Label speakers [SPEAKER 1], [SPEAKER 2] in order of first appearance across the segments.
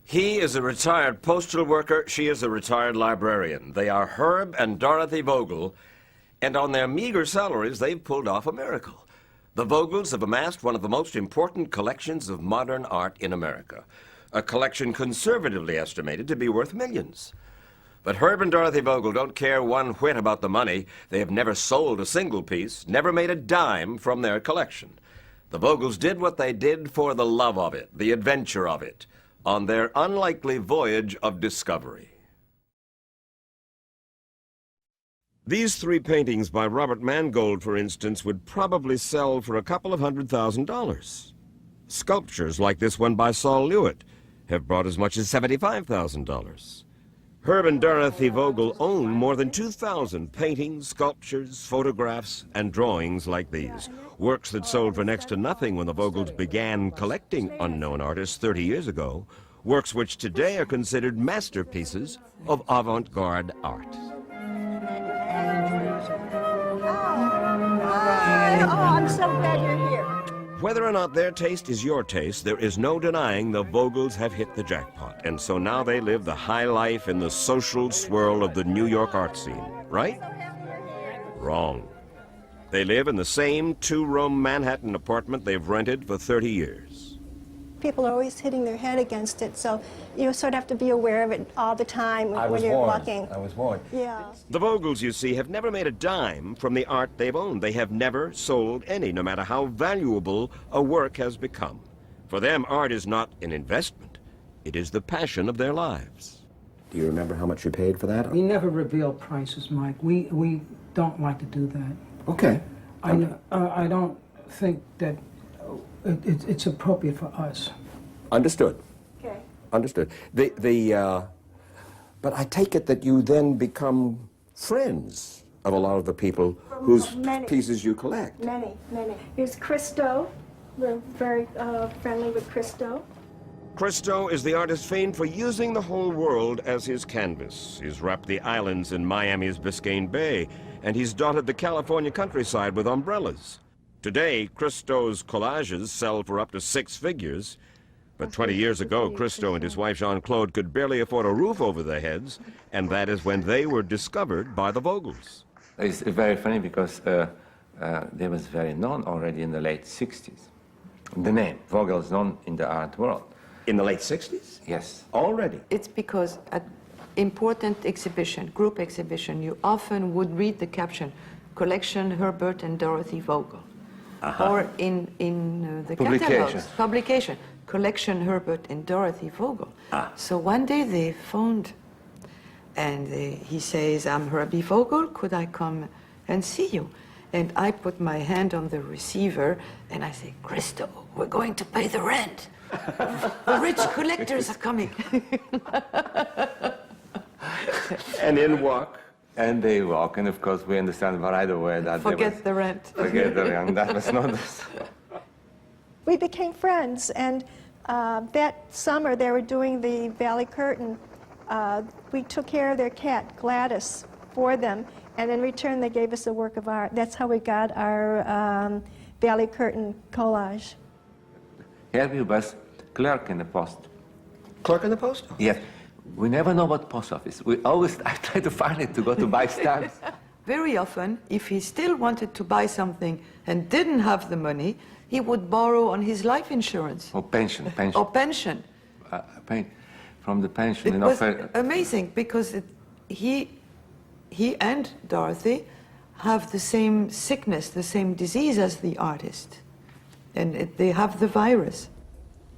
[SPEAKER 1] He is a retired postal worker. She is a retired librarian. They are Herb and Dorothy Vogel, and on their meager salaries, they've pulled off a miracle. The Vogels have amassed one of the most important collections of modern art in America, a collection conservatively estimated to be worth millions. But Herb and Dorothy Vogel don't care one whit about the money. They have never sold a single piece, never made a dime from their collection. The Vogels did what they did for the love of it, the adventure of it, on their unlikely voyage of discovery. These three paintings by Robert Mangold, for instance, would probably sell for a couple of $100,000. Sculptures like this one by Saul Lewitt have brought as much as $75,000. Herb and Dorothy Vogel own more than 2,000 paintings, sculptures, photographs, and drawings like these. Works that sold for next to nothing when the Vogels began collecting unknown artists 30 years ago. Works which today are considered masterpieces of avant-garde art.
[SPEAKER 2] Oh, I'm so glad you're here.
[SPEAKER 1] Whether or not their taste is your taste, there is no denying the Vogels have hit the jackpot. And so now they live the high life in the social swirl of the New York art scene, right? Wrong. They live in the same two-room Manhattan apartment they've rented for 30 years.
[SPEAKER 2] People are always hitting their head against it, so you sort of have to be aware of it all the time when you're walking.
[SPEAKER 3] I was warned.
[SPEAKER 2] Yeah.
[SPEAKER 1] The Vogels, you see, have never made a dime from the art they've owned. They have never sold any, no matter how valuable a work has become. For them, art is not an investment. It is the passion of their lives.
[SPEAKER 3] Do you remember how much you paid for that?
[SPEAKER 4] We never reveal prices, Mike. We don't like to do that.
[SPEAKER 3] Okay.
[SPEAKER 4] I don't think that it's appropriate for us.
[SPEAKER 3] Understood.
[SPEAKER 2] Okay.
[SPEAKER 3] Understood. But I take it that you then become friends of a lot of the people whose pieces you collect.
[SPEAKER 2] Many. Here's Christo. We're very friendly with Christo.
[SPEAKER 1] Christo is the artist famed for using the whole world as his canvas. He's wrapped the islands in Miami's Biscayne Bay, and he's dotted the California countryside with umbrellas. Today, Christo's collages sell for up to 6 figures. But 20 years ago, Christo and his wife Jean-Claude could barely afford a roof over their heads, and that is when they were discovered by the Vogels.
[SPEAKER 5] It's very funny because they was very known already in the late 60s. The name Vogel is known in the art world.
[SPEAKER 1] In the late 60s?
[SPEAKER 5] Yes.
[SPEAKER 1] Already?
[SPEAKER 6] It's because at important exhibition, group exhibition, you often would read the caption, Collection Herbert and Dorothy Vogel. Or in the catalogs, publication, Collection Herbert and Dorothy Vogel. So one day they phoned, and he says, I'm Herbie Vogel, could I come and see you? And I put my hand on the receiver, and I say, Christo, we're going to pay the rent. The rich collectors are coming.
[SPEAKER 1] And in walk?
[SPEAKER 5] And they walk, and of course we understand right away that
[SPEAKER 6] Forget the rent.
[SPEAKER 5] Forget the rent. That was not this.
[SPEAKER 2] We became friends, and that summer they were doing the Valley Curtain. We took care of their cat, Gladys, for them, and in return they gave us a work of art. That's how we got our Valley Curtain collage.
[SPEAKER 5] Herbie was clerk in the post.
[SPEAKER 1] Clerk in the post?
[SPEAKER 5] Yes. We never know what post office. I try to find it to go to buy stamps.
[SPEAKER 6] Very often, if he still wanted to buy something and didn't have the money, he would borrow on his life insurance.
[SPEAKER 5] Or pension.
[SPEAKER 6] Or pension.
[SPEAKER 5] From the pension.
[SPEAKER 6] It was amazing because he and Dorothy have the same sickness, the same disease as the artist. And they have the virus.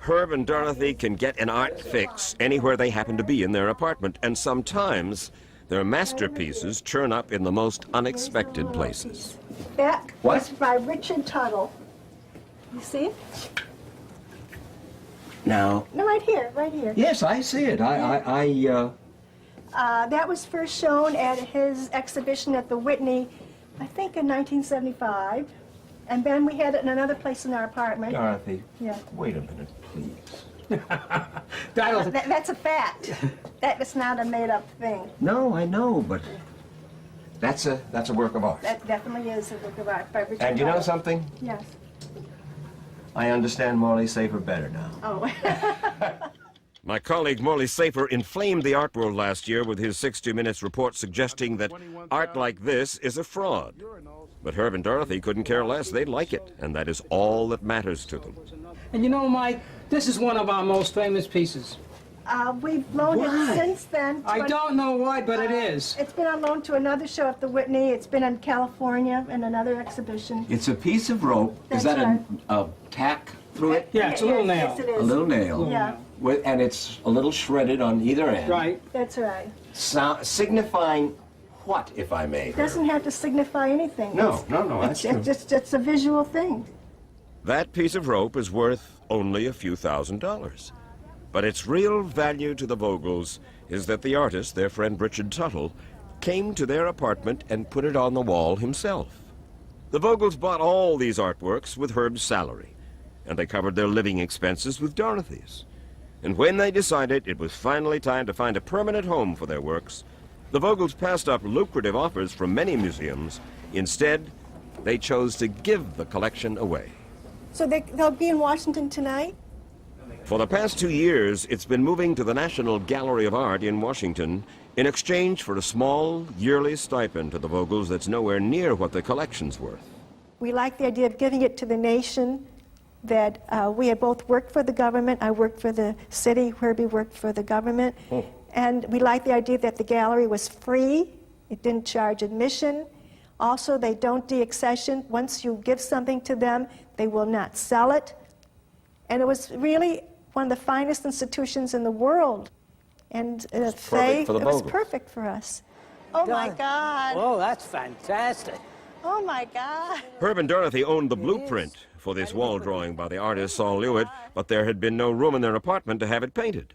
[SPEAKER 1] Herb and Dorothy can get an art fix anywhere they happen to be in their apartment, and sometimes their masterpieces turn up in the most unexpected places.
[SPEAKER 2] That was by Richard Tuttle. You see it?
[SPEAKER 3] Now.
[SPEAKER 2] No, right here, right here.
[SPEAKER 3] Yes, I see it.
[SPEAKER 2] That was first shown at his exhibition at the Whitney, I think in 1975. And then we had it in another place in our apartment.
[SPEAKER 3] Dorothy.
[SPEAKER 2] Yeah.
[SPEAKER 3] Wait a minute, please.
[SPEAKER 2] That's a fact. That is not a made-up thing.
[SPEAKER 3] No, I know, but that's a work of art.
[SPEAKER 2] That definitely is a work of art by Richard
[SPEAKER 3] And you know
[SPEAKER 2] Tuttle.
[SPEAKER 3] something?
[SPEAKER 2] Yes.
[SPEAKER 3] I understand Morley Safer better now.
[SPEAKER 2] Oh.
[SPEAKER 1] My colleague Morley Safer inflamed the art world last year with his 60 Minutes report suggesting that art like this is a fraud. But Herb and Dorothy couldn't care less. They like it, and that is all that matters to them.
[SPEAKER 4] And you know, Mike, this is one of our most famous pieces.
[SPEAKER 2] We've loaned it since then.
[SPEAKER 4] I don't know why, but it is.
[SPEAKER 2] It's been on loan to another show at the Whitney. It's been in California in another exhibition.
[SPEAKER 3] It's a piece of rope.
[SPEAKER 2] That's
[SPEAKER 3] Is that
[SPEAKER 2] right.
[SPEAKER 3] a tack through it?
[SPEAKER 4] Yeah, it's a little nail.
[SPEAKER 2] Yes, it is.
[SPEAKER 3] A little nail.
[SPEAKER 2] Yeah,
[SPEAKER 3] And it's a little shredded on either end.
[SPEAKER 4] Right.
[SPEAKER 2] that's right.
[SPEAKER 3] Signifying what, if I may?
[SPEAKER 2] It doesn't have to signify anything.
[SPEAKER 3] No, that's true.
[SPEAKER 2] It's just a visual thing.
[SPEAKER 1] That piece of rope is worth only a few $1,000s. But its real value to the Vogels is that the artist, their friend Richard Tuttle, came to their apartment and put it on the wall himself. The Vogels bought all these artworks with Herb's salary, and they covered their living expenses with Dorothy's. And when they decided it was finally time to find a permanent home for their works, the Vogels passed up lucrative offers from many museums. Instead, they chose to give the collection away.
[SPEAKER 2] So they'll be in Washington tonight?
[SPEAKER 1] For the past 2 years, it's been moving to the National Gallery of Art in Washington in exchange for a small yearly stipend to the Vogels that's nowhere near what the collection's worth.
[SPEAKER 2] We like the idea of giving it to the nation, that we had both worked for the government. I worked for the city, Herbie worked for the government. And we like the idea that the gallery was free. It didn't charge admission. Also, they don't deaccession. Once you give something to them, they will not sell it. And it was really one of the finest institutions in the world. And
[SPEAKER 3] for the
[SPEAKER 2] it was
[SPEAKER 3] Vogels.
[SPEAKER 2] perfect for us. Oh my God.
[SPEAKER 7] Oh, that's fantastic.
[SPEAKER 2] Oh my God.
[SPEAKER 1] Herb and Dorothy owned the blueprint for this wall drawing by the artist Saul Lewitt, but there had been no room in their apartment to have it painted.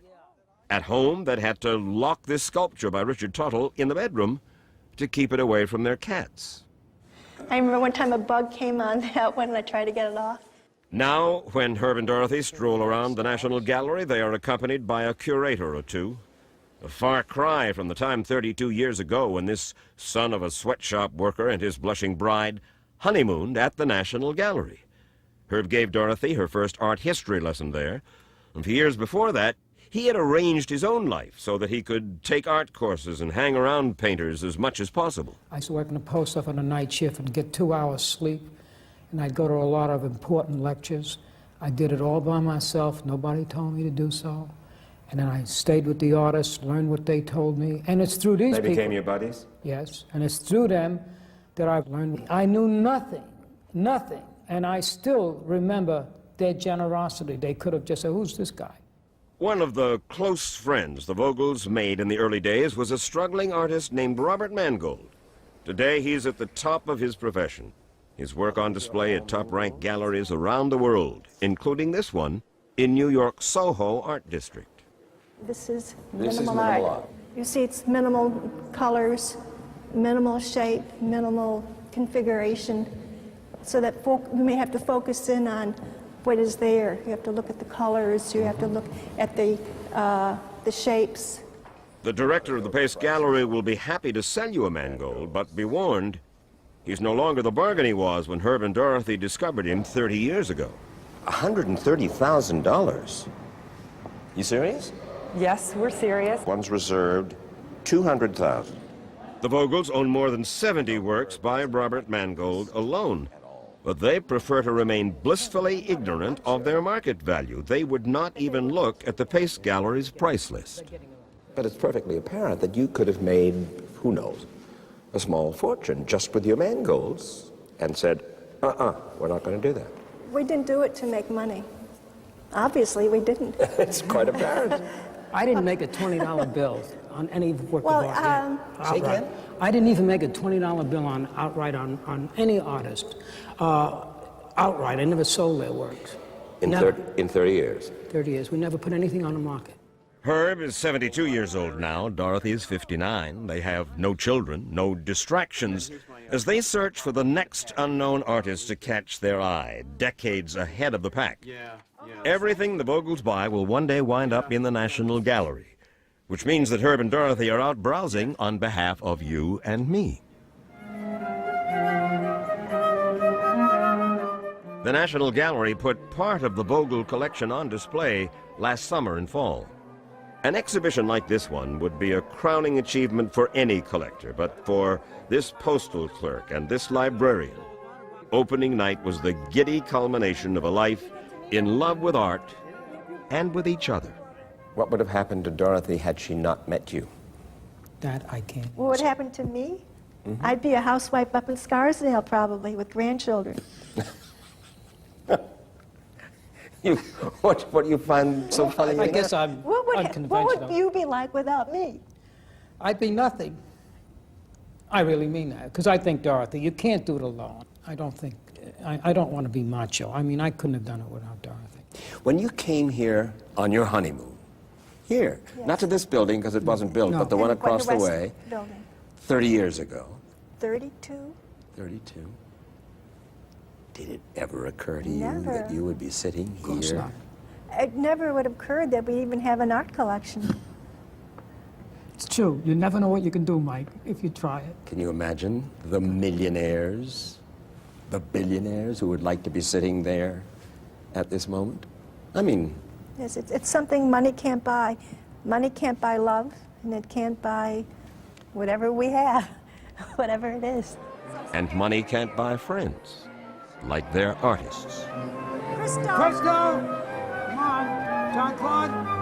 [SPEAKER 1] At home, they'd had to lock this sculpture by Richard Tuttle in the bedroom to keep it away from their cats.
[SPEAKER 2] I remember one time a bug came on that one and I tried to get it off.
[SPEAKER 1] Now, when Herb and Dorothy stroll around the National Gallery, they are accompanied by a curator or two. A far cry from the time 32 years ago when this son of a sweatshop worker and his blushing bride honeymooned at the National Gallery. Herb gave Dorothy her first art history lesson there, and for years before that, he had arranged his own life so that he could take art courses and hang around painters as much as possible.
[SPEAKER 4] I used to work in the post office on a night shift and get 2 hours sleep, and I'd go to a lot of important lectures. I did it all by myself. Nobody told me to do so. And then I stayed with the artists, learned what they told me, and it's through these people.
[SPEAKER 3] They became your buddies?
[SPEAKER 4] Yes, and it's through them that I've learned. I knew nothing, and I still remember their generosity. They could have just said, who's this guy?
[SPEAKER 1] One of the close friends the Vogels made in the early days was a struggling artist named Robert Mangold. Today, he's at the top of his profession. His work on display at top-ranked galleries around the world, including this one in New York's Soho Art District.
[SPEAKER 2] This is
[SPEAKER 3] This is
[SPEAKER 2] minimal
[SPEAKER 3] minimal
[SPEAKER 2] art.
[SPEAKER 3] art.
[SPEAKER 2] You see, it's minimal colors, minimal shape, minimal configuration, so that you may have to focus in on what is there. You have to look at the colors, you have to look at the shapes.
[SPEAKER 1] The director of the Pace Gallery will be happy to sell you a Mangold, but be warned, he's no longer the bargain he was when Herb and Dorothy discovered him 30 years ago.
[SPEAKER 3] $130,000. You serious?
[SPEAKER 8] Yes, we're serious.
[SPEAKER 3] One's reserved $200,000.
[SPEAKER 1] The Vogels own more than 70 works by Robert Mangold alone, but they prefer to remain blissfully ignorant of their market value. They would not even look at the Pace Gallery's price list.
[SPEAKER 3] But it's perfectly apparent that you could have made, who knows, a small fortune just with your Mangolds and said, we're not going to do that.
[SPEAKER 2] We didn't do it to make money. Obviously, we didn't.
[SPEAKER 3] It's quite apparent.
[SPEAKER 4] I didn't make a $20 bill on any work
[SPEAKER 2] Well,
[SPEAKER 4] of art yet.
[SPEAKER 3] Say
[SPEAKER 4] Outright.
[SPEAKER 3] again?
[SPEAKER 4] I didn't even make a $20 bill outright on any artist. Outright, I never sold their works.
[SPEAKER 3] In
[SPEAKER 4] Never.
[SPEAKER 3] 30 years.
[SPEAKER 4] 30 years. We never put anything on the market.
[SPEAKER 1] Herb is 72 years old now. Dorothy is 59. They have no children, no distractions, as they search for the next unknown artist to catch their eye, decades ahead of the pack. Everything the Vogels buy will one day wind up in the National Gallery, which means that Herb and Dorothy are out browsing on behalf of you and me. The National Gallery put part of the Vogel collection on display last summer and fall. An exhibition like this one would be a crowning achievement for any collector, but for this postal clerk and this librarian, opening night was the giddy culmination of a life in love with art and with each other.
[SPEAKER 3] What would have happened to Dorothy had she not met you?
[SPEAKER 4] That I can't.
[SPEAKER 2] What would happen to me? I'd be a housewife up in Scarsdale probably with grandchildren.
[SPEAKER 3] What do you find so funny?
[SPEAKER 4] I
[SPEAKER 3] in
[SPEAKER 4] guess
[SPEAKER 3] that?
[SPEAKER 4] I'm
[SPEAKER 2] What would
[SPEAKER 4] unconventional.
[SPEAKER 2] you be like without me?
[SPEAKER 4] I'd be nothing. I really mean that, because I think, Dorothy, you can't do it alone. I don't think, I don't want to be macho. I mean, I couldn't have done it without Dorothy.
[SPEAKER 3] When you came here on your honeymoon, here,
[SPEAKER 2] Yes.
[SPEAKER 3] not to this building because it wasn't built,
[SPEAKER 4] No.
[SPEAKER 3] but the one
[SPEAKER 2] And
[SPEAKER 3] across the
[SPEAKER 2] West
[SPEAKER 3] way,
[SPEAKER 2] Building.
[SPEAKER 3] 30 years ago,
[SPEAKER 2] 32?
[SPEAKER 3] 32, did it ever occur to you
[SPEAKER 2] Never.
[SPEAKER 3] that you would be sitting
[SPEAKER 4] Of course
[SPEAKER 3] here?
[SPEAKER 4] not.
[SPEAKER 2] It never would have occurred that we even have an art collection.
[SPEAKER 4] It's true. You never know what you can do, Mike, if you try it.
[SPEAKER 3] Can you imagine the millionaires, the billionaires who would like to be sitting there at this moment? I mean,
[SPEAKER 2] Yes, it's something money can't buy. Money can't buy love, and it can't buy whatever we have, whatever it is.
[SPEAKER 1] And money can't buy friends, like their artists.
[SPEAKER 2] Crystal!
[SPEAKER 4] Presto! Come on, John Claude.